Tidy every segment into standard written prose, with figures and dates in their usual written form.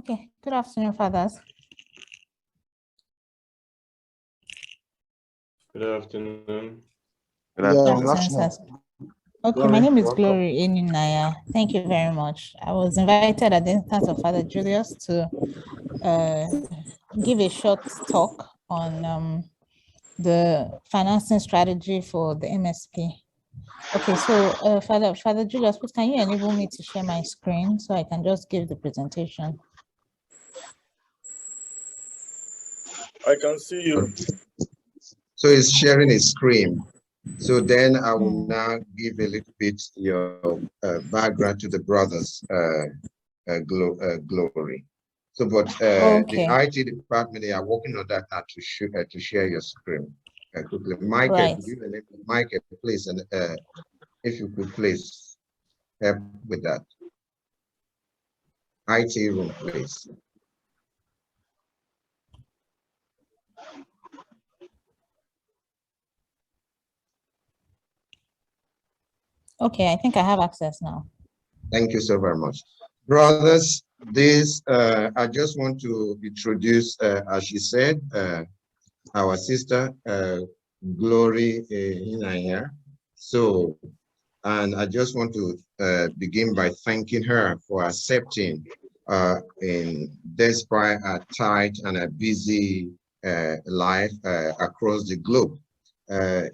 Okay, good afternoon, fathers. Good afternoon. Good afternoon. Sirs. Okay, my name is Glory Eyinnaya. Thank you very much. I was invited at the instance of Father Julius to give a short talk on the financing strategy for the MSP. Okay, so Father Julius, please can you enable me to share my screen so I can just give the presentation? I can see you. So it's sharing a screen. So then I will now give a little bit your background to the brothers, Glory. So, but Okay. the IT department, they are working on that now to share your screen quickly. Michael, Right. could you enable Michael, please, and if you could please help with that. IT room, please. Okay, I think I have access now. Thank you so very much. Brothers, this, I just want to introduce, as she said, our sister, Glory Eyinnaya. So, and I just want to begin by thanking her for accepting despite a tight and a busy life across the globe.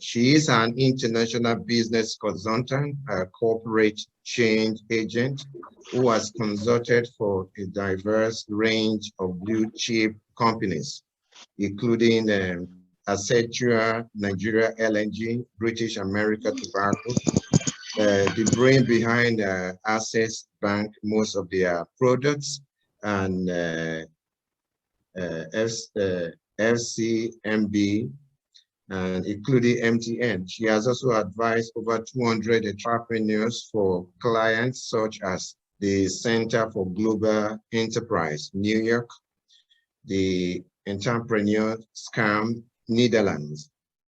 She is an international business consultant, a corporate change agent who has consulted for a diverse range of blue chip companies, including Acetua, Nigeria LNG, British America Tobacco, the brain behind Access Bank, most of their products, and FCMB, and including MTN. She has also advised over 200 entrepreneurs for clients such as the Center for Global Enterprise, New York, the Entrepreneur Scam, Netherlands,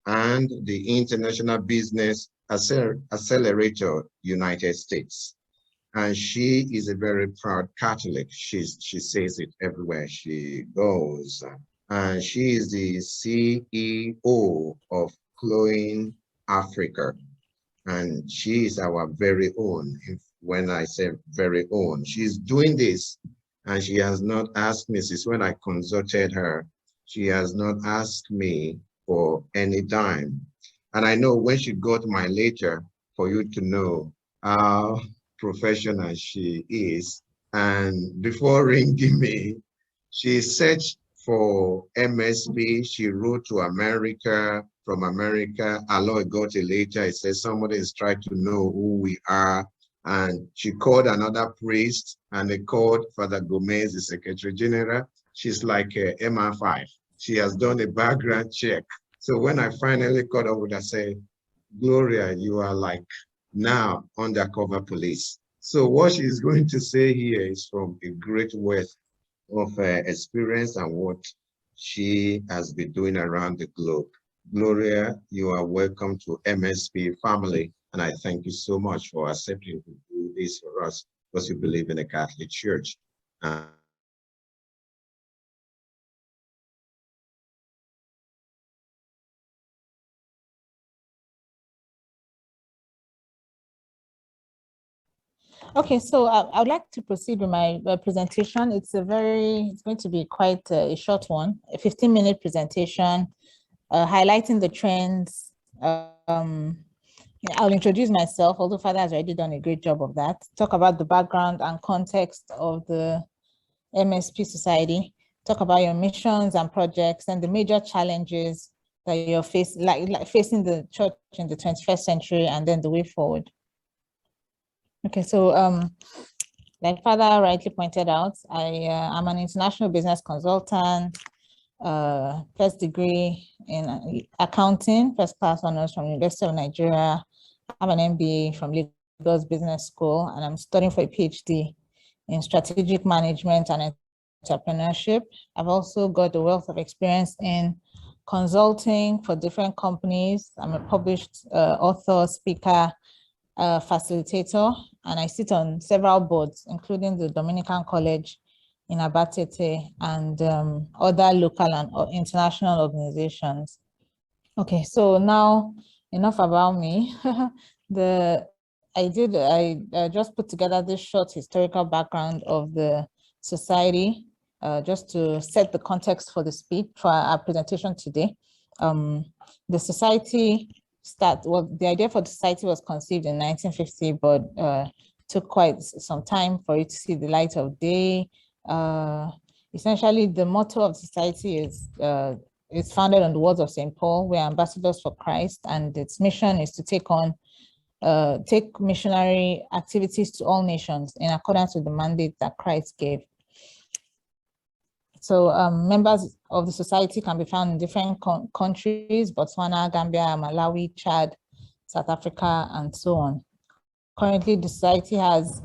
and the International Business Accelerator, United States. And she is a very proud Catholic. She says it everywhere she goes. And she is the CEO of Cloying Africa. And she is our very own. When I say very own, she's doing this and she has not asked me, since when I consulted her, she has not asked me for any dime. And I know when she got my letter, for you to know how professional she is. And before ringing me, she searched for MSP. She wrote to America, from America. Aloy got a letter. It says somebody is trying to know who we are. And she called another priest, and they called Father Gomez, the Secretary General. She's like MR5. She has done a background check. So when I finally caught up with her, I say, Gloria, you are like now undercover police. So what she's going to say here is from a great wealth of experience and what she has been doing around the globe. Gloria, you are welcome to MSP family, and I thank you so much for accepting to do this for us because you believe in the Catholic Church. Okay, so I would like to proceed with my presentation. It's going to be quite a short one, a 15-minute presentation, highlighting the trends. I'll introduce myself, although Father has already done a great job of that. Talk about the background and context of the MSP Society. Talk about your missions and projects and the major challenges that you're facing, like facing the church in the 21st century, and then the way forward. Okay, so like Father rightly pointed out, I am an international business consultant, first degree in accounting, first class honors from University of Nigeria. I have an MBA from Lagos Business School, and I'm studying for a PhD in strategic management and entrepreneurship. I've also got a wealth of experience in consulting for different companies. I'm a published author, speaker, facilitator, and I sit on several boards, including the Dominican College in Abatete, and other local and international organizations. Okay, so now enough about me. I just put together this short historical background of the society, just to set the context for the speech for our presentation today. The society the idea for the society was conceived in 1950, but took quite some time for it to see the light of day. Essentially, the motto of the society is it's founded on the words of St. Paul. We're ambassadors for Christ, and its mission is to take missionary activities to all nations in accordance with the mandate that Christ gave. So members of the society can be found in different countries: Botswana, Gambia, Malawi, Chad, South Africa, and so on. Currently, the society has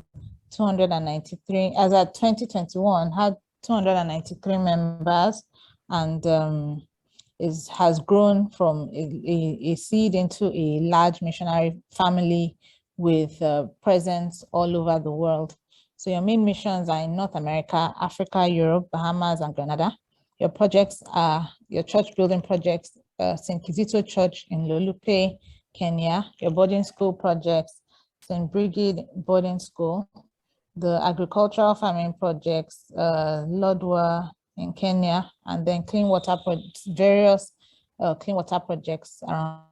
293, as at 2021, had 293 members, and has grown from a seed into a large missionary family with presence all over the world. So your main missions are in North America, Africa, Europe, Bahamas, and Grenada. Your projects are your church building projects, St. Kizito Church in Lolupe, Kenya, your boarding school projects, St. Brigid Boarding School, the agricultural farming projects, Lodwar in Kenya, and then various clean water projects around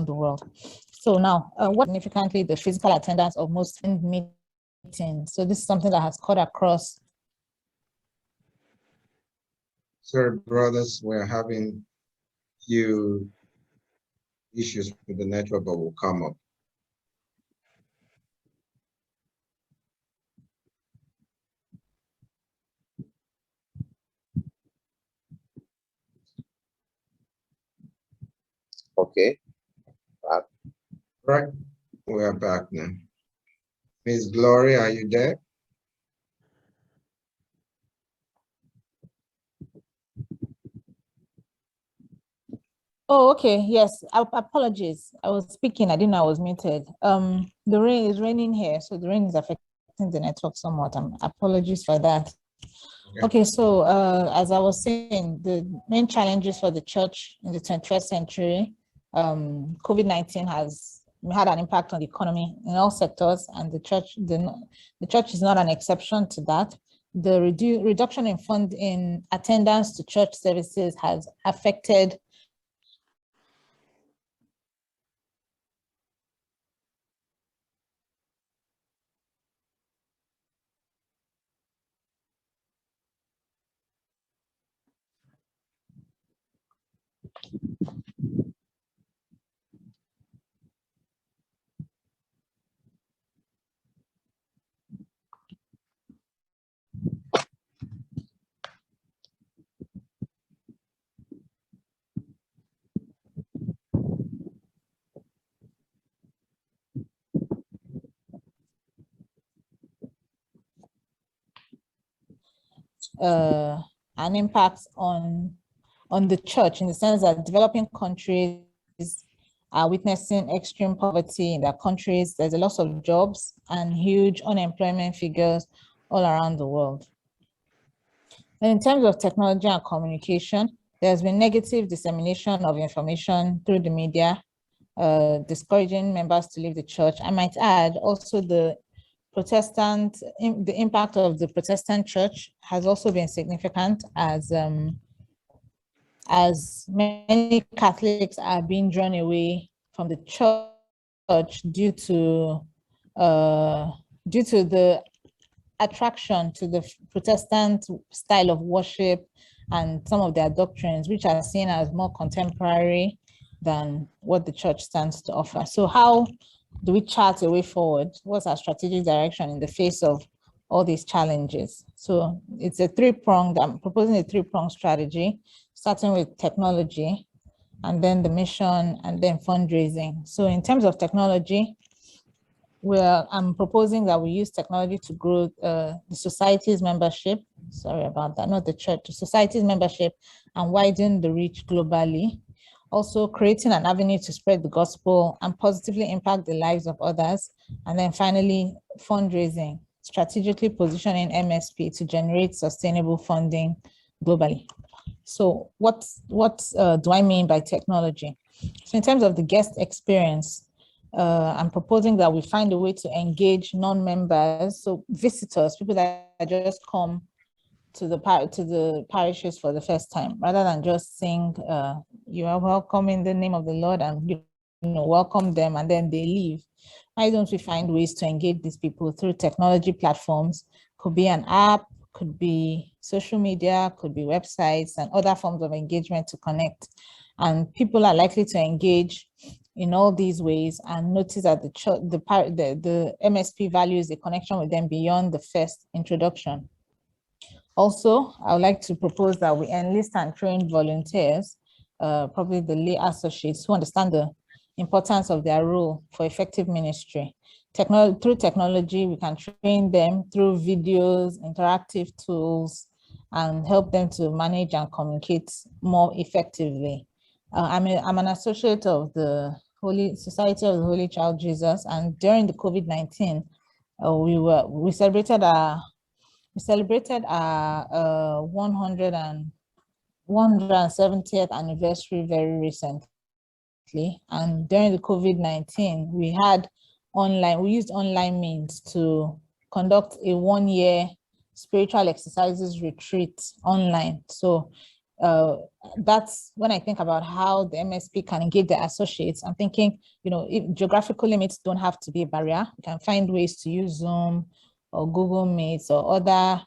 the world. So now, what significantly the physical attendance of most meetings? So this is something that has cut across. Sorry, brothers, we're having few issues with the network, but will come up. Okay, back. Right, we are back now. Ms. Glory, are you there? Oh, okay. Yes. Apologies. I was speaking. I didn't know I was muted. The rain is raining here, so the rain is affecting the network somewhat. Apologies for that. Okay. So as I was saying, the main challenges for the church in the 21st century, COVID-19 has had an impact on the economy in all sectors, and the church is not an exception to that. The reduction in attendance to church services has affected an impact on the church, in the sense that developing countries are witnessing extreme poverty in their countries. There's a loss of jobs and huge unemployment figures all around the world. And in terms of technology and communication, there's been negative dissemination of information through the media, discouraging members to leave the church. I might add also the impact of the Protestant church has also been significant, as many Catholics are being drawn away from the church due to the attraction to the Protestant style of worship and some of their doctrines, which are seen as more contemporary than what the church stands to offer. So how do we chart a way forward? What's our strategic direction in the face of all these challenges? So it's a three-pronged, I'm proposing a three-pronged strategy, starting with technology. and then the mission, and then fundraising. So in terms of technology, I'm proposing that we use technology to grow the society's membership. Sorry about that, not the church, the society's membership, and widen the reach globally. Also creating an avenue to spread the gospel and positively impact the lives of others. And then finally, fundraising, strategically positioning MSP to generate sustainable funding globally. So what do I mean by technology? So in terms of the guest experience, I'm proposing that we find a way to engage non-members, so visitors, people that just come to the parishes for the first time, rather than just saying, you are welcome in the name of the Lord, and welcome them and then they leave. Why don't we find ways to engage these people through technology platforms? Could be an app, could be social media, could be websites and other forms of engagement to connect. And people are likely to engage in all these ways and notice that the MSP values a connection with them beyond the first introduction. Also, I would like to propose that we enlist and train volunteers, probably the lay associates, who understand the importance of their role for effective ministry. Through technology, we can train them through videos, interactive tools, and help them to manage and communicate more effectively. I'm an associate of the Holy Society of the Holy Child Jesus, and during the COVID-19, we celebrated our 170th anniversary very recently. And during the COVID-19, we used online means to conduct a 1-year spiritual exercises retreat online. So that's when I think about how the MSP can engage their associates. I'm thinking, if geographical limits don't have to be a barrier, we can find ways to use Zoom or Google Meets or other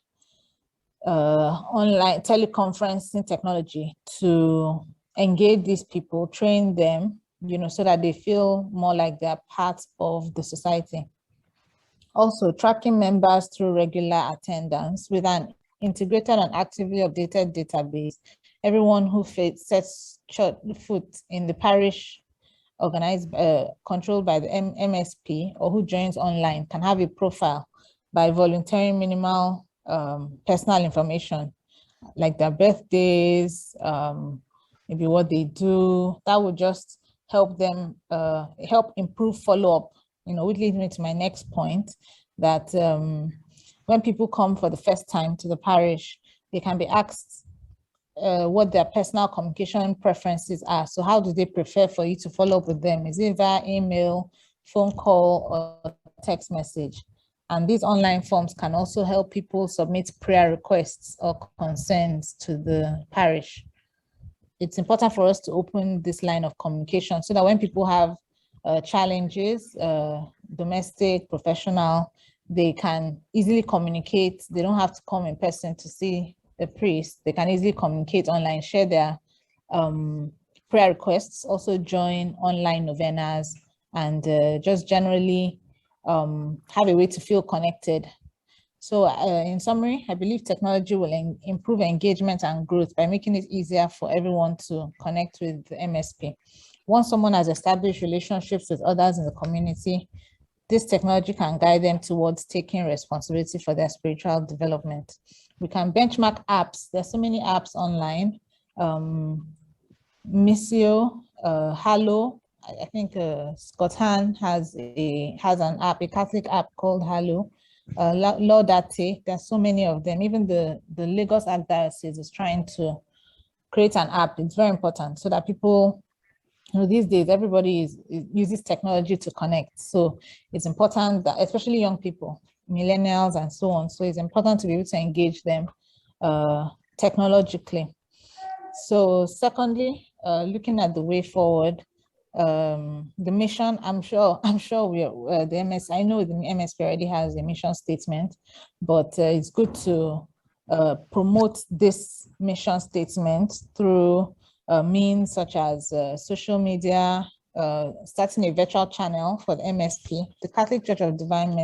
online teleconferencing technology to engage these people, train them, so that they feel more like they're part of the society. Also, tracking members through regular attendance with an integrated and actively updated database. Everyone who sets foot in the parish organized, controlled by the MSP, or who joins online can have a profile by volunteering minimal personal information, like their birthdays, maybe what they do. That would just help them, help improve follow-up, which leads me to my next point, that when people come for the first time to the parish, they can be asked what their personal communication preferences are. So how do they prefer for you to follow up with them? Is it via email, phone call, or text message? And these online forms can also help people submit prayer requests or concerns to the parish. It's important for us to open this line of communication so that when people have challenges, domestic, professional, they can easily communicate. They don't have to come in person to see the priest. They can easily communicate online, share their prayer requests, also join online novenas, and just generally have a way to feel connected. So in summary, I believe technology will improve engagement and growth by making it easier for everyone to connect with the MSP. Once someone has established relationships with others in the community, this technology can guide them towards taking responsibility for their spiritual development. We can benchmark apps. There's so many apps online. Missio, Hallow. I think Scott Hahn has an app, a Catholic app called Hallow. Laudate. There's so many of them. Even the Lagos Archdiocese is trying to create an app. It's very important so that people, these days everybody uses technology to connect. So it's important that, especially young people, millennials and so on. So it's important to be able to engage them technologically. So secondly, looking at the way forward, the mission, I'm sure we are, the MS, I know the MSP already has a mission statement, but it's good to promote this mission statement through means such as social media, starting a virtual channel for the MSP, the Catholic Church of Divine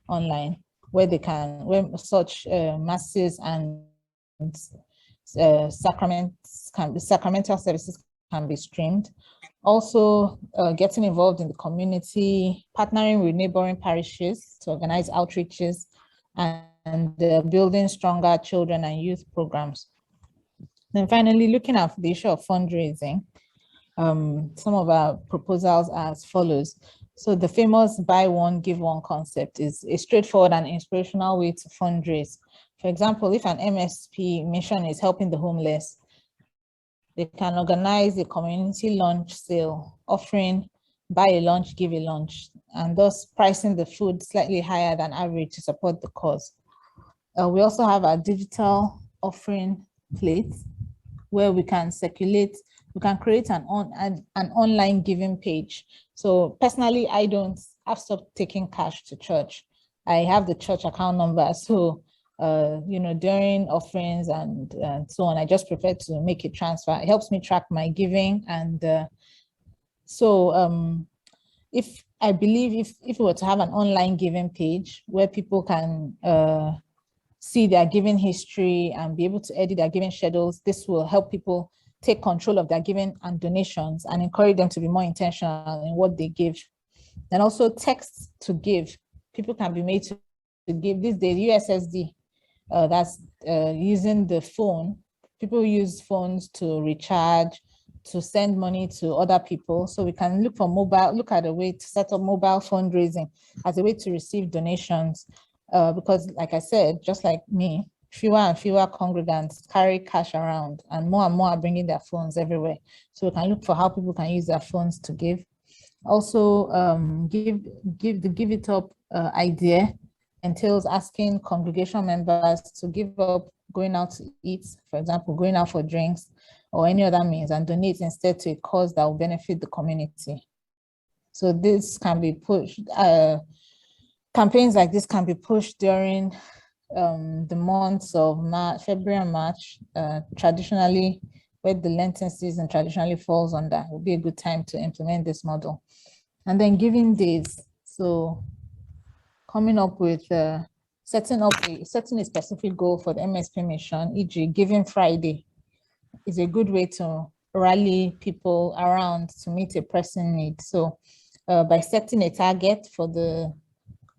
online, where such masses and sacramental services can be streamed. Also, getting involved in the community, partnering with neighboring parishes to organize outreaches, and building stronger children and youth programs. Then finally, looking at the issue of fundraising, some of our proposals are as follows. So the famous buy one, give one concept is a straightforward and inspirational way to fundraise. For example, if an MSP mission is helping the homeless, they can organize a community lunch sale offering buy a lunch, give a lunch, and thus pricing the food slightly higher than average to support the cause. We also have a digital offering plate where we can circulate, we can create an online giving page. So personally, I've stopped taking cash to church. I have the church account number. So, during offerings and so on, I just prefer to make a transfer. It helps me track my giving. And if we were to have an online giving page where people can see their giving history and be able to edit their giving schedules, this will help people take control of their giving and donations and encourage them to be more intentional in what they give. And also text to give. People can be made to give. These days, USSD, that's using the phone. People use phones to recharge, to send money to other people. So we can look at a way to set up mobile fundraising as a way to receive donations. Because like I said, just like me, fewer and fewer congregants carry cash around and more are bringing their phones everywhere. So we can look for how people can use their phones to give. Also, give it up idea entails asking congregation members to give up going out to eat, for example, going out for drinks or any other means, and donate instead to a cause that will benefit the community. So this can be pushed, campaigns like this can be pushed during the months of February and March, traditionally, where the Lenten season traditionally falls under. It would be a good time to implement this model. And then giving days. So coming up with setting a specific goal for the MSP mission, e.g. Giving Friday is a good way to rally people around to meet a pressing need. So by setting a target for the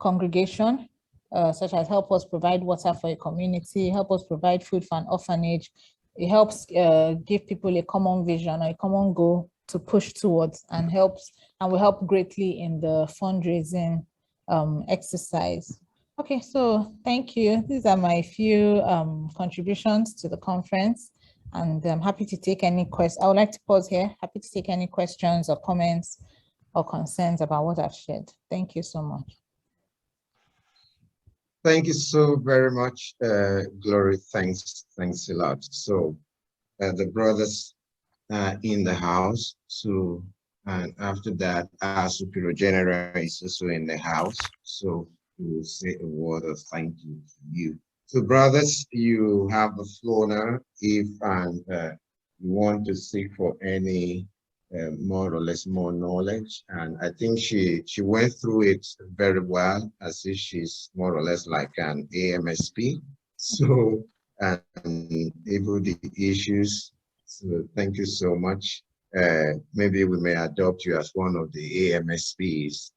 congregation, such as help us provide water for a community, help us provide food for an orphanage, it helps give people a common vision or a common goal to push towards, and will help greatly in the fundraising exercise. Okay, so thank you. These are my few contributions to the conference, and I'm happy to take any questions. I would like to pause here. Happy to take any questions or comments or concerns about what I've shared. Thank you so much. Thank you so very much, Glory. Thanks a lot. So the brothers in the house. So, and after that, our Superior General is also in the house. So we will say a word of thank you to you. So brothers, you have the floor now. If you want to seek for any more or less more knowledge, and I think she went through it very well, as if she's more or less like an AMSP. So, and even the issues. So thank you so much. Maybe we may adopt you as one of the AMSPs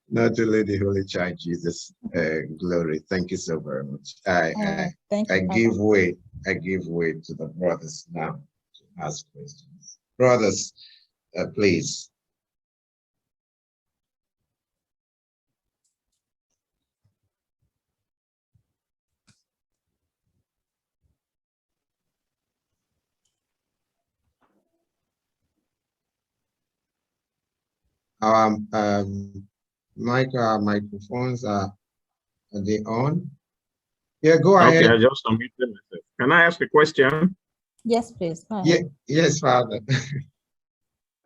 not only the Holy Child Jesus, Glory. Thank you so very much. I give way to the brothers now to ask questions. Brothers, please. Microphones are they on? Yeah, go ahead. Okay, I just unmuted myself. Can I ask a question? Yes, please. Yeah, yes, Father.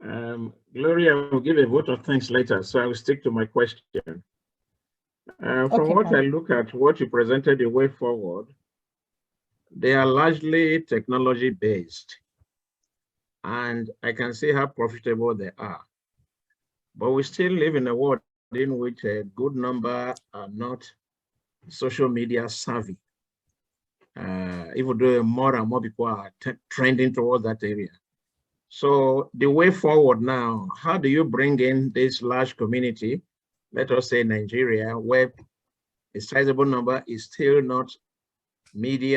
Glory, I will give a vote of thanks later, so I will stick to my question. From what I look at, what you presented the way forward, they are largely technology-based, and I can see how profitable they are. But we still live in a world in which a good number are not social media savvy, even though more and more people are trending towards that area. So the way forward now, how do you bring in this large community, let us say Nigeria, where a sizable number is still not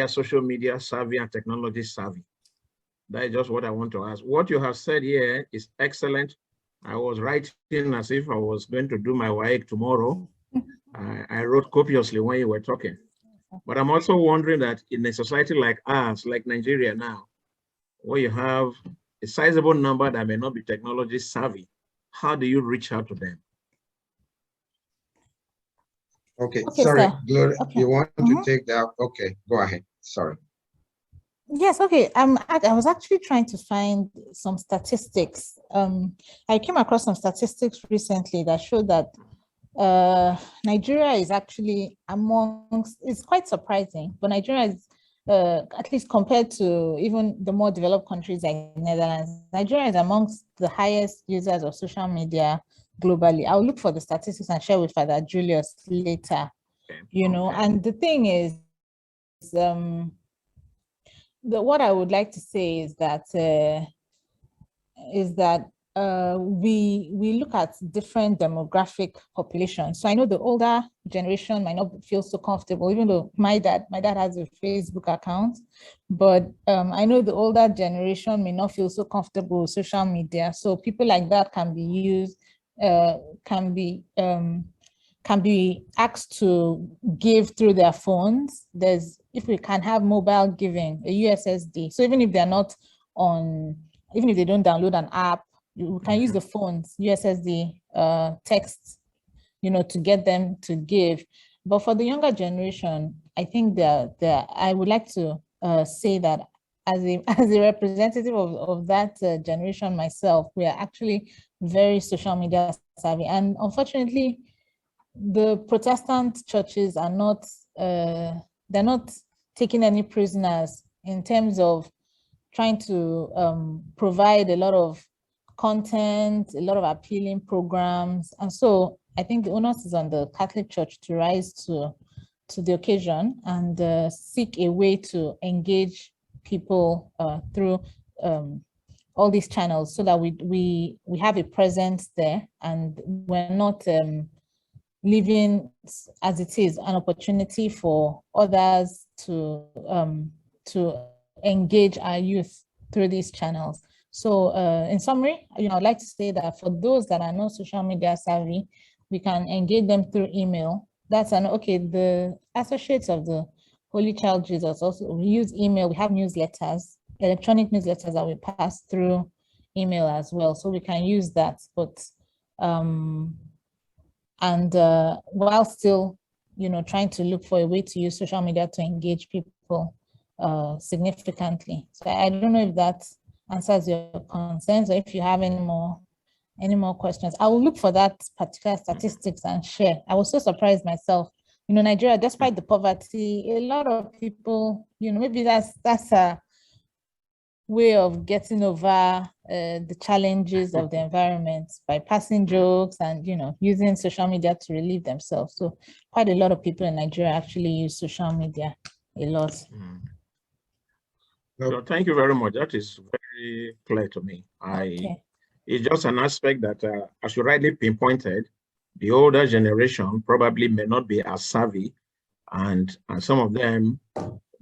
social media savvy and technology savvy? That is just what I want to ask. What you have said here is excellent. I was writing as if I was going to do my WAEC tomorrow. I wrote copiously when you were talking. But I'm also wondering that in a society like ours, like Nigeria now, where you have a sizable number that may not be technology savvy, how do you reach out to them? Okay, Okay, sorry, sir. Glory, Okay. you want to take that? Okay, go ahead, sorry. Yes, okay. I was actually trying to find some statistics. I came across some statistics recently that showed that Nigeria is actually amongst, it's quite surprising, but Nigeria is, at least compared to even the more developed countries like Netherlands, Nigeria is amongst the highest users of social media globally. I'll look for the statistics and share with Father Julius later, you know, and the thing is, what I would like to say is that we look at different demographic populations. So I know the older generation might not feel so comfortable, even though my dad has a Facebook account, but I know the older generation may not feel so comfortable with social media. So people like that can be used, can be asked to give through their phones. If we can have mobile giving, a USSD. So even if they're not on, even if they don't download an app, you can use the phone's USSD text, you know, to get them to give. But for the younger generation, I think I would like to say that as a representative of that generation myself, we are actually very social media savvy. And unfortunately, the Protestant churches are not, they're not taking any prisoners in terms of trying to provide a lot of content, a lot of appealing programs. And so I think the onus is on the Catholic Church to rise to the occasion and seek a way to engage people through all these channels, so that we have a presence there and we're not leaving as it is an opportunity for others to engage our youth through these channels. So in summary, you know, I'd like to say that for those that are not social media savvy, we can engage them through email. The associates of the Holy Child Jesus also use email. We have newsletters, electronic newsletters that we pass through email as well. So we can use that, but while still, you know, trying to look for a way to use social media to engage people significantly. So I don't know if that answers your concerns, or if you have any more questions. I will look for that particular statistics and share. I was so surprised myself. You know, Nigeria, despite the poverty, a lot of people, you know, maybe that's a way of getting over the challenges of the environment by passing jokes and, you know, using social media to relieve themselves. So quite a lot of people in Nigeria actually use social media a lot. So thank you very much. That is very clear to me. It's just an aspect that, as you rightly pinpointed, the older generation probably may not be as savvy, and some of them,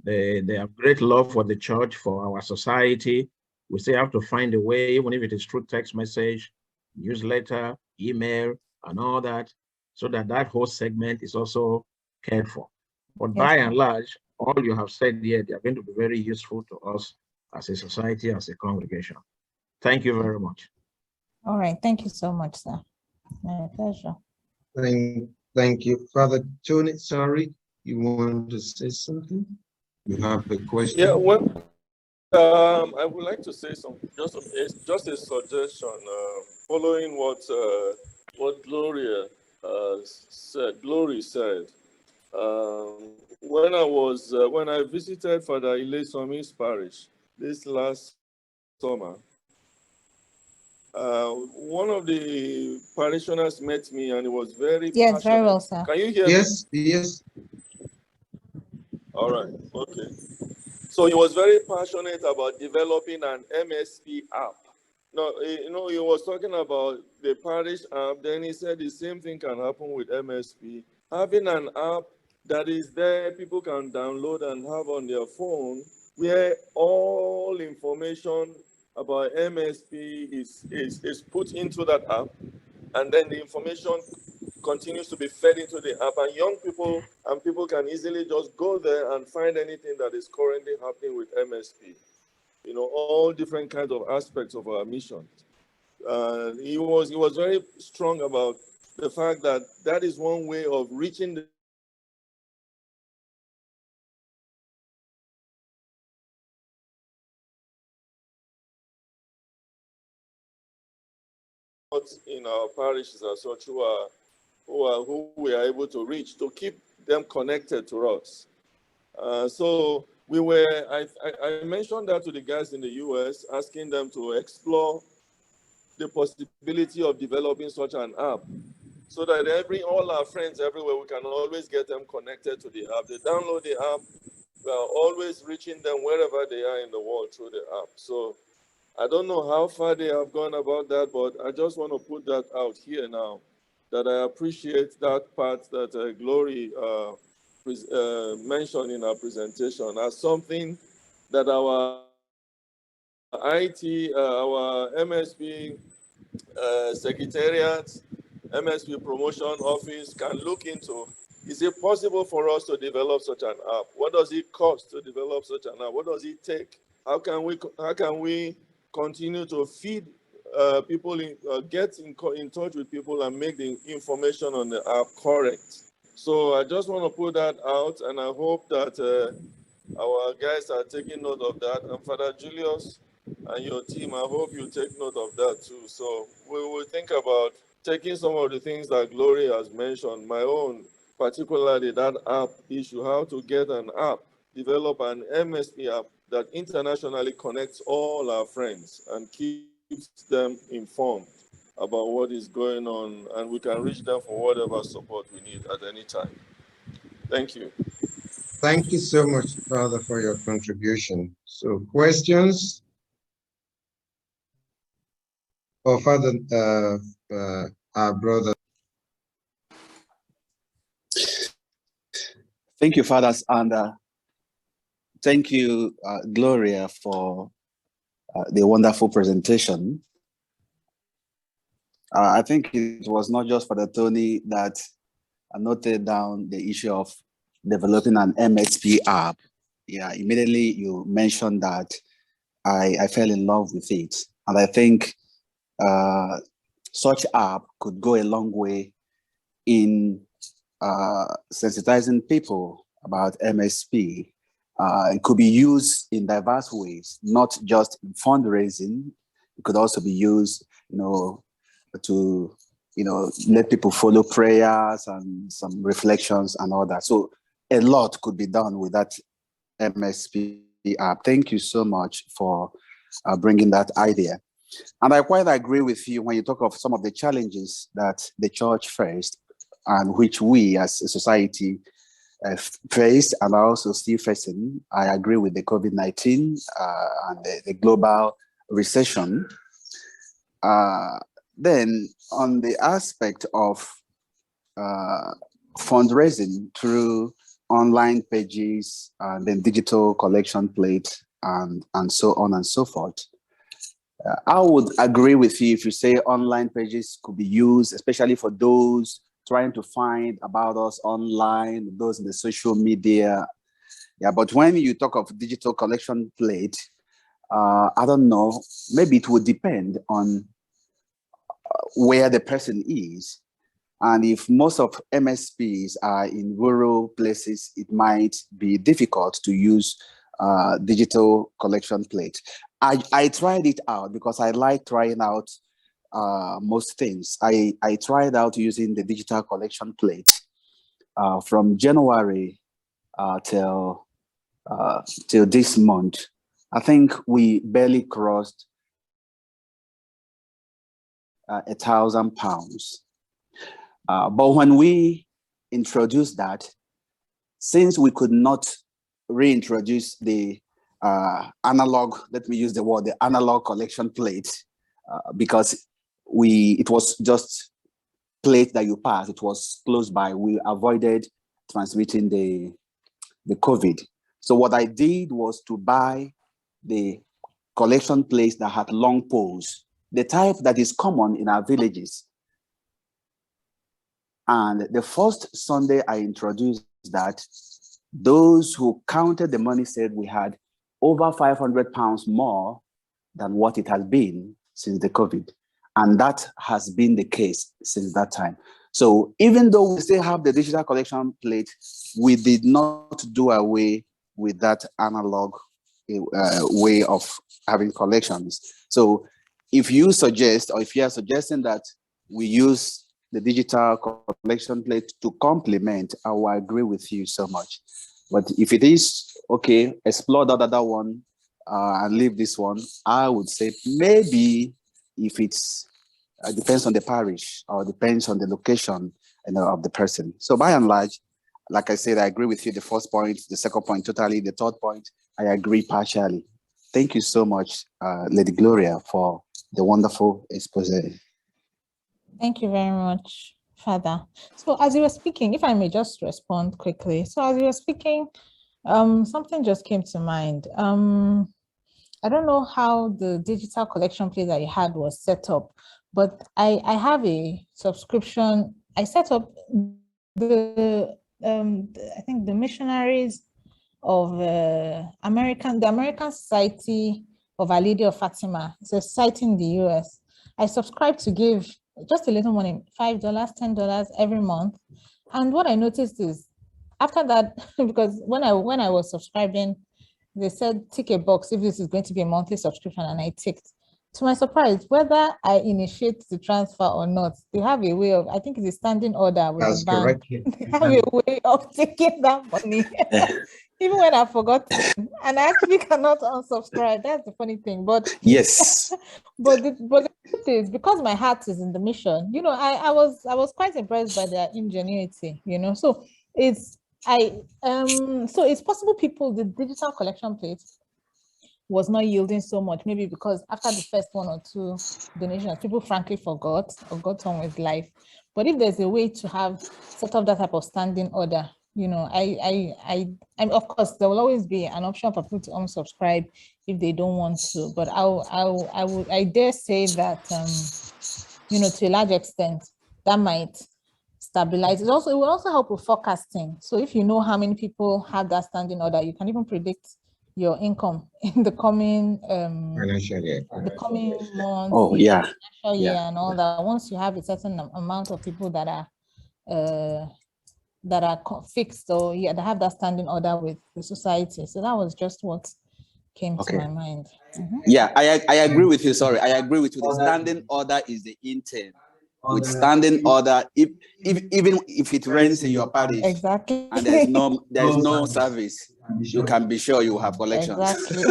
they have great love for the church, for our society. We still have to find a way, even if it is through text message, newsletter, email, and all that, so that whole segment is also cared for. But by and large, all you have said here, they are going to be very useful to us as a society, as a congregation. Thank you very much. All right. Thank you so much, sir. My pleasure. Thank you. Father Tony, sorry, you want to say something? You have a question? Yeah, well, I would like to say just a suggestion, following what Glory said. When I visited Father Ilesomi's parish this last summer, One of the parishioners met me and he was very Yes, passionate. very well, sir. Can you hear me? Yes, yes. All right, okay. So he was very passionate about developing an MSP app. No, he was talking about the parish app. Then he said the same thing can happen with MSP. Having an app that is there, people can download and have on their phone, where all information about MSP is put into that app, and then the information continues to be fed into the app, and young people and people can easily just go there and find anything that is currently happening with MSP. All different kinds of aspects of our mission. He was very strong about the fact that that is one way of reaching the in our parishes as such who we are able to reach to keep them connected to us. So I mentioned that to the guys in the US, asking them to explore the possibility of developing such an app so that all our friends everywhere, we can always get them connected to the app. They download the app, we are always reaching them wherever they are in the world through the app. So I don't know how far they have gone about that, but I just want to put that out here now, that I appreciate that part that Glory mentioned in our presentation as something that our IT, our MSP secretariat, MSP promotion office can look into. Is it possible for us to develop such an app? What does it cost to develop such an app? What does it take? How can we continue to feed people, get in touch with people and make the information on the app correct? So I just want to put that out, and I hope that our guys are taking note of that. And Father Julius and your team, I hope you take note of that too. So we will think about taking some of the things that Glory has mentioned, my own, particularly that app issue, how to get an app, develop an MSP app that internationally connects all our friends and keeps them informed about what is going on, and we can reach them for whatever support we need at any time. Thank you. Thank you so much, Father, for your contribution. So questions? Oh, Father, our brother. Thank you, fathers, and thank you, Gloria, for the wonderful presentation. I think it was not just Father Tony that noted down the issue of developing an MSP app. Yeah, immediately you mentioned that. I fell in love with it, and I think such app could go a long way in sensitizing people about MSP. It could be used in diverse ways, not just in fundraising. It could also be used, to let people follow prayers and some reflections and all that. So a lot could be done with that MSP app. Thank you so much for bringing that idea. And I quite agree with you when you talk of some of the challenges that the church faced and which we as a society faced and are also still facing. I agree with the COVID-19 and the global recession. Then on the aspect of fundraising through online pages and then digital collection plate and so on and so forth. I would agree with you if you say online pages could be used, especially for those trying to find about us online, those in the social media. Yeah, but when you talk of digital collection plate, I don't know, maybe it would depend on where the person is. And if most of MSPs are in rural places, it might be difficult to use digital collection plate. I tried it out because I like trying out most things. I tried out using the digital collection plate from January till this month. I think we barely crossed £1,000. But when we introduced that, since we could not reintroduce the analog, let me use the word, the analog collection plate, because it was just plate that you pass, it was close by, we avoided transmitting the COVID. So what I did was to buy the collection plates that had long poles, the type that is common in our villages. And the first Sunday I introduced that, those who counted the money said we had over £500 more than what it has been since the COVID. And that has been the case since that time. So even though we still have the digital collection plate, we did not do away with that analog way of having collections. So if you suggest, or if you are suggesting that we use the digital collection plate to complement, I will agree with you so much. But if it is, okay, explore that other one and leave this one, I would say maybe if it's, depends on the parish or depends on the location of the person. So by and large, like I said, I agree with you, the first point, the second point totally, the third point, I agree partially. Thank you so much, Lady Gloria, for the wonderful expose. Thank you very much, Father. So as you were speaking, if I may just respond quickly. So as you were speaking, something just came to mind. I don't know how the digital collection plate that you had was set up, but I have a subscription. I set up I think the missionaries of the American Society of Our Lady of Fatima. It's a society in the US. I subscribe to give just a little money, $5, $10 every month. And what I noticed is after that, because when I was subscribing, they said tick a box if this is going to be a monthly subscription, and I ticked. To my surprise, whether I initiate the transfer or not, they have a way of, I think it's a standing order with the bank. They have a way of taking that money, even when I forgot, and I actually cannot unsubscribe. That's the funny thing. But yes, but the truth is, because my heart is in the mission, you know, I was quite impressed by their ingenuity, you know. So it's so it's possible the digital collection plate was not yielding so much, maybe because after the first one or two donations, people frankly forgot or got on with life. But if there's a way to have set up that type of standing order, you know, I of course there will always be an option for people to unsubscribe if they don't want to. But I dare say that you know, to a large extent, that might stabilize. It will also help with forecasting. So if you know how many people have that standing order, you can even predict your income in the coming financial year. the coming months, oh yeah, financial year, and all that. Once you have a certain amount of people that are fixed, or that have that standing order with the society. So that was just what came to my mind. Yeah, I agree with you. Sorry, I agree with you. The standing order is the intent. With standing order, even if it rains in your parish, exactly, and there's no service, you can be sure you have collections. Exactly.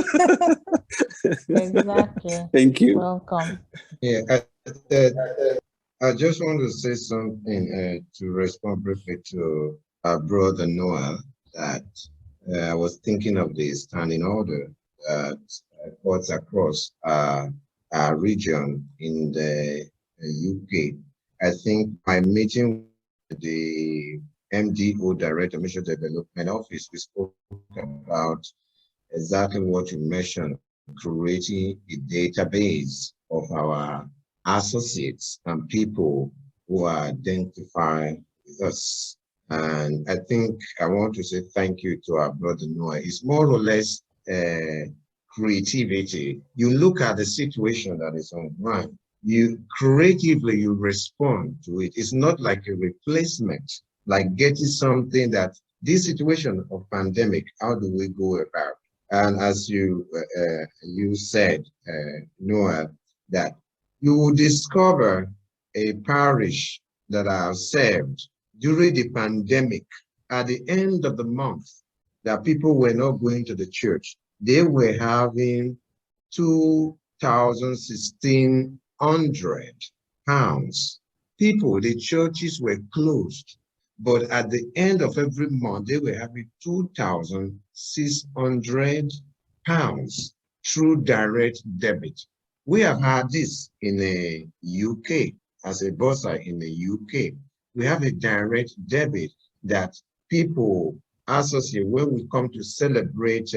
Exactly. Thank you. Welcome. Yeah, I just want to say something to respond briefly to our brother Noah, that I was thinking of the standing order that cuts across our region in the UK. I think my meeting with the MDO, Director of Mission Development Office, we spoke about exactly what you mentioned, creating a database of our associates and people who are identified with us. And I think I want to say thank you to our brother Noah. It's more or less creativity. You look at the situation that is on ground, you creatively, you respond to it. It's not like a replacement, like getting something that this situation of pandemic, how do we go about? And as you said, Noah, that you will discover a parish that are served during the pandemic. At the end of the month, that people were not going to the church. They were having 2,1600 pounds. People, the churches were closed, but at the end of every month, they were having 2,600 pounds through direct debit. We have had this in the UK, as a bursar in the UK. We have a direct debit that people associate when we come to celebrate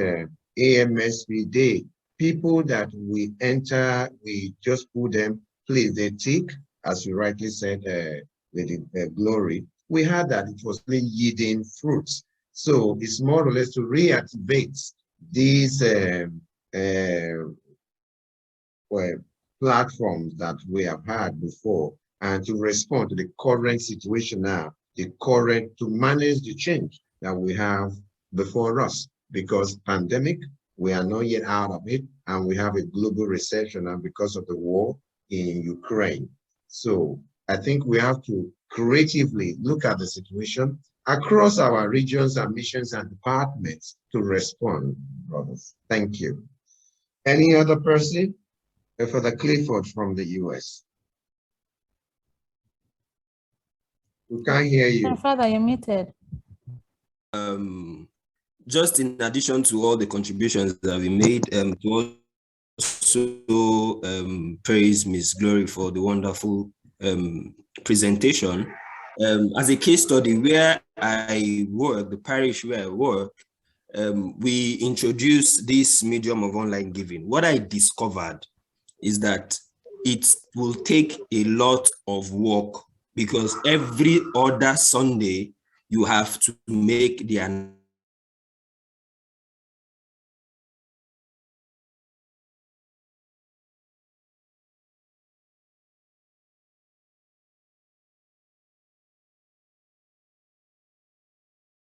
AMSP Day. People that we enter, we just put them, please, they tick, as you rightly said, with Glory. We had that it was really yielding fruits. So it's more or less to reactivate these platforms that we have had before and to respond to the current situation now, to manage the change that we have before us, because pandemic, we are not yet out of it, and we have a global recession and because of the war in Ukraine. So I think we have to creatively look at the situation across our regions and missions and departments to respond, brothers. Thank you. Any other person? For the Clifford from the US. We can't hear you. Father, you're muted. Just in addition to all the contributions that we made, to also praise Ms. Glory for the wonderful presentation. As a case study where I work, the parish where I work, we introduced this medium of online giving. What I discovered is that it will take a lot of work, because every other Sunday you have to make the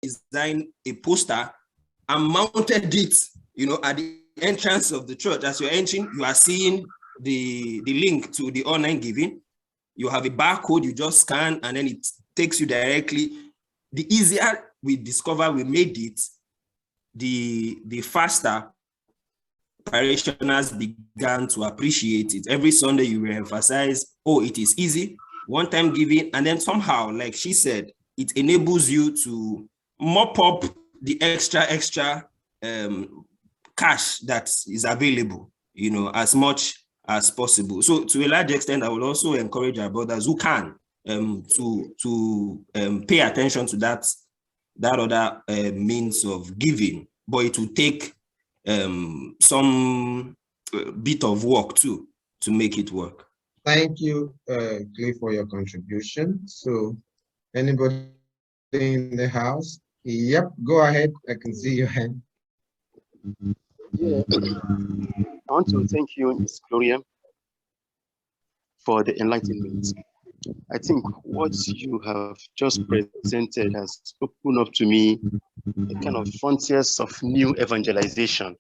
design a poster and mounted it, at the entrance of the church. As you're entering, you are seeing the link to the online giving. You have a barcode, you just scan, and then it takes you directly. The easier we discover we made it, the faster parishioners began to appreciate it. Every Sunday you will emphasize, oh, it is easy, one-time giving, and then somehow, like she said, it enables you to mop up the extra cash that is available, as much as possible. So to a large extent, I will also encourage our brothers who can to pay attention to that other means of giving, but it will take some bit of work too to make it work. Thank you, Cliff, for your contribution. So anybody in the house? Yep, go ahead. I can see your hand. Yeah. I want to thank you, Ms. Gloria, for the enlightenment. I think what you have just presented has opened up to me a kind of frontiers of new evangelization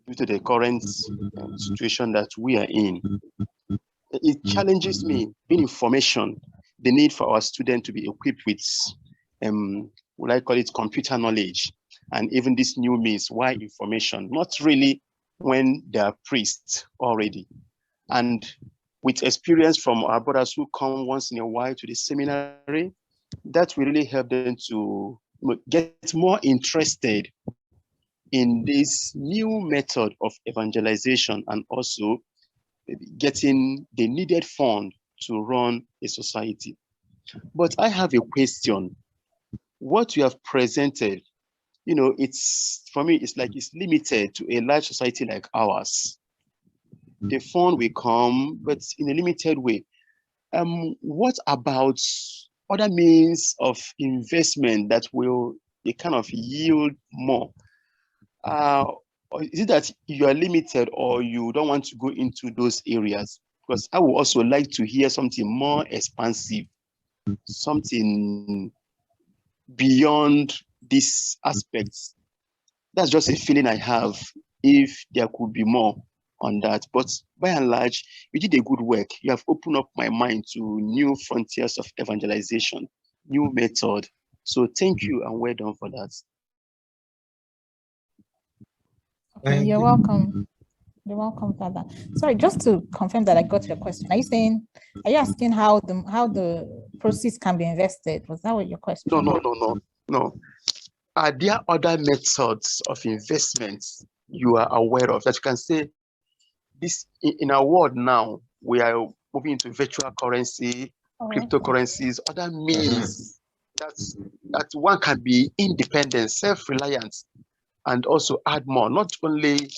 due to the current situation that we are in. It challenges me in information, the need for our students to be equipped with, what I call it, computer knowledge, and even this new means, why information, not really when they are priests already. And with experience from our brothers who come once in a while to the seminary, that will really help them to get more interested in this new method of evangelization, and also getting the needed fund to run a society. But I have a question. What you have presented, it's, for me, it's like it's limited to a large society like ours. The fund will come, but in a limited way. What about other means of investment that will kind of yield more? Is it that you are limited or you don't want to go into those areas? Because I would also like to hear something more expansive, something beyond these aspects. That's just a feeling I have, if there could be more on that. But by and large, you did a good work. You have opened up my mind to new frontiers of evangelization, new method. So thank you and well done for that. Okay, you're welcome. You're welcome, Father. Sorry, just to confirm that I got your question. Are you asking how the proceeds can be invested? Was that what your question? No. Are there other methods of investments you are aware of that you can say this in our world now? We are moving into virtual currency, cryptocurrencies, other means that one can be independent, self-reliant, and also add more. Not only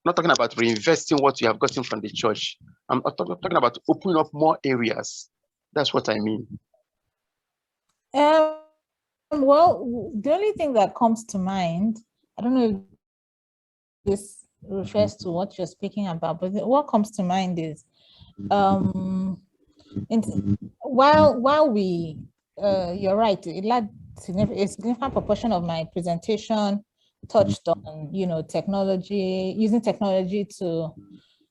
not talking about reinvesting what you have gotten from the church. I'm talking about opening up more areas. That's what I mean. Well, the only thing that comes to mind, I don't know if this refers to what you're speaking about, but what comes to mind is, while we, you're right, a significant proportion of my presentation touched on, technology, using technology to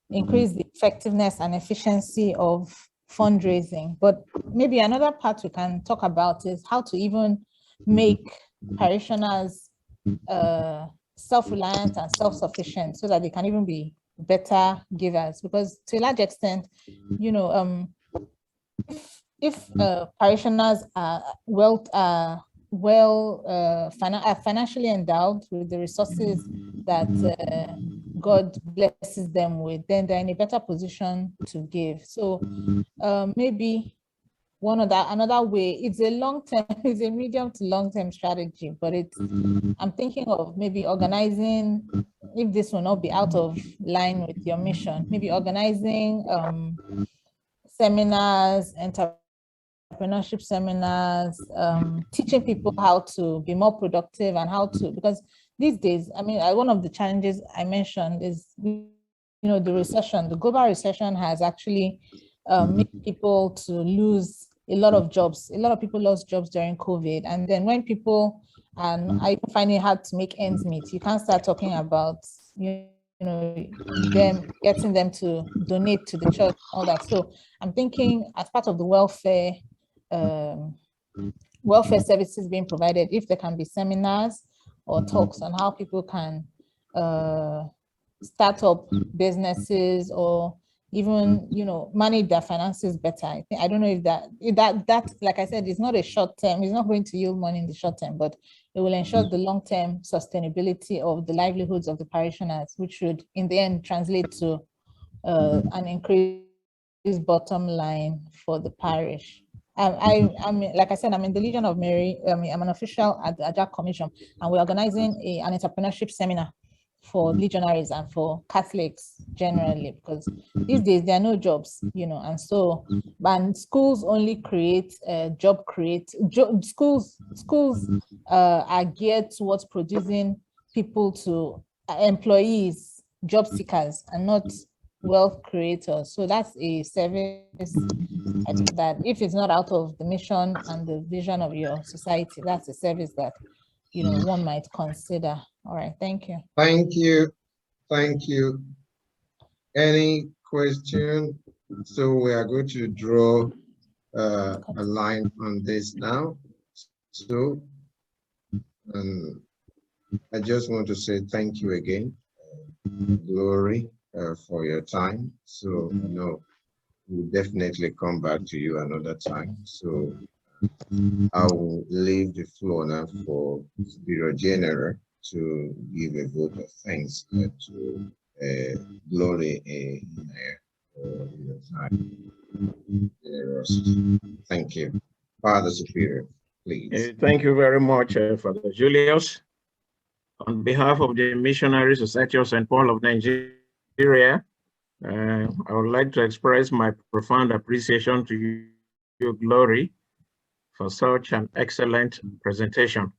increase the effectiveness and efficiency of fundraising. But maybe another part we can talk about is how to even make parishioners self-reliant and self-sufficient so that they can even be better givers. Because to a large extent, if parishioners are financially endowed with the resources that God blesses them with, then they're in a better position to give. So maybe another way, it's a long-term, it's a medium to long-term strategy, but I'm thinking of maybe organizing, if this will not be out of line with your mission, maybe organizing seminars, entrepreneurship seminars, teaching people how to be more productive and because these days, I mean, one of the challenges I mentioned is, the recession, the global recession has actually made people to lose a lot of jobs. A lot of people lost jobs during COVID. And then when people are finding it hard to make ends meet, you can't start talking about, them getting them to donate to the church, all that. So I'm thinking as part of the welfare services being provided, if there can be seminars or talks on how people can start up businesses or even manage their finances better. I don't know if that like I said, it's not a short term, it's not going to yield money in the short term, but it will ensure the long-term sustainability of the livelihoods of the parishioners, which should in the end translate to an increased bottom line for the parish. I'm like I said, I'm in the Legion of Mary. I'm an official at the AJAC Commission, and we're organizing an entrepreneurship seminar for legionaries and for Catholics generally, because these days there are no jobs, and so, and schools only create schools are geared towards producing people to employees, job seekers, and not wealth creators. So that's a service that, if it's not out of the mission and the vision of your society, that's a service that one might consider. All right, thank you. Thank you. Any question? So we are going to draw a line on this now. So I just want to say thank you again, Glory, for your time. So we'll definitely come back to you another time. So I will leave the floor now for Bureau General to give a vote of thanks to Glory Eyinnaya for your time. Thank you. Father Superior, please. Thank you very much, Father Julius. On behalf of the Missionary Society of St. Paul of Nigeria, I would like to express my profound appreciation to you, Glory, for such an excellent presentation.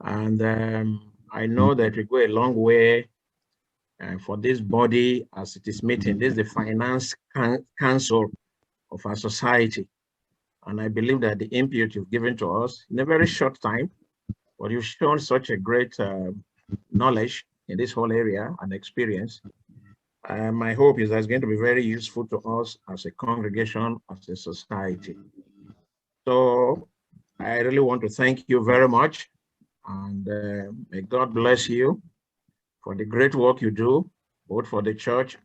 And I know that we go a long way for this body as it is meeting. This is the Finance Council of our society. And I believe that the input you've given to us in a very short time, but you've shown such a great knowledge in this whole area and experience. My hope is that it's going to be very useful to us as a congregation, as a society. So I really want to thank you very much, and may God bless you. for the great work you do, both for the church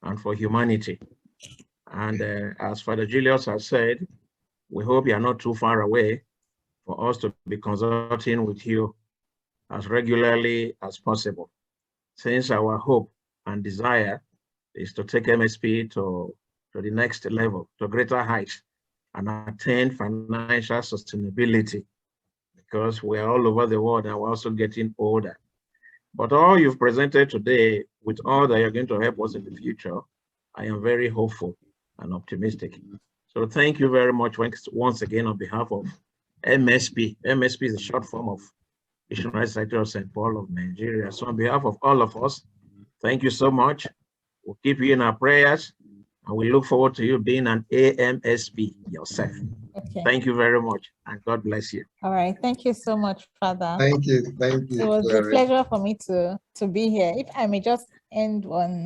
and for humanity. And as Father Julius has said, we hope you are not too far away for us to be consulting with you as regularly as possible, since our hope and desire is to take MSP to the next level, to greater heights, and attain financial sustainability, because we're all over the world and we're also getting older. But all you've presented today, with all that you're going to help us in the future, I am very hopeful and optimistic. So thank you very much once again on behalf of MSP. MSP is a short form of Missionary Society of St. Paul of Nigeria. So on behalf of all of us, thank you so much. We'll keep you in our prayers, and we look forward to you being an AMSP yourself. Okay. Thank you very much, and God bless you. All right. Thank you so much, Father. Thank you. Thank you. It was Glory. a pleasure for me to be here. If I may just end on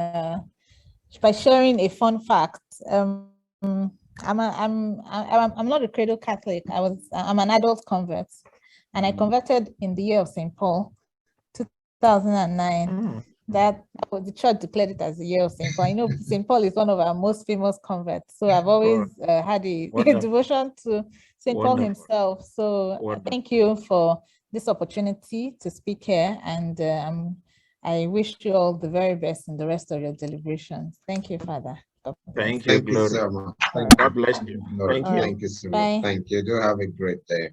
by sharing a fun fact. I'm not a cradle Catholic. I'm an adult convert, and I converted in the year of St. Paul, 2009. That was, the church declared it as the year of St. Paul. You know, St. Paul is one of our most famous converts. So I've always had a devotion to St. Paul himself. So thank you for this opportunity to speak here. And I wish you all the very best in the rest of your deliberations. Thank you, Father. Thank you, Thank you so much. God bless you. Thank you so much. Thank you. Do have a great day.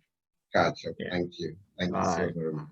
Catch up. Yeah. Thank you. Thank you so very much.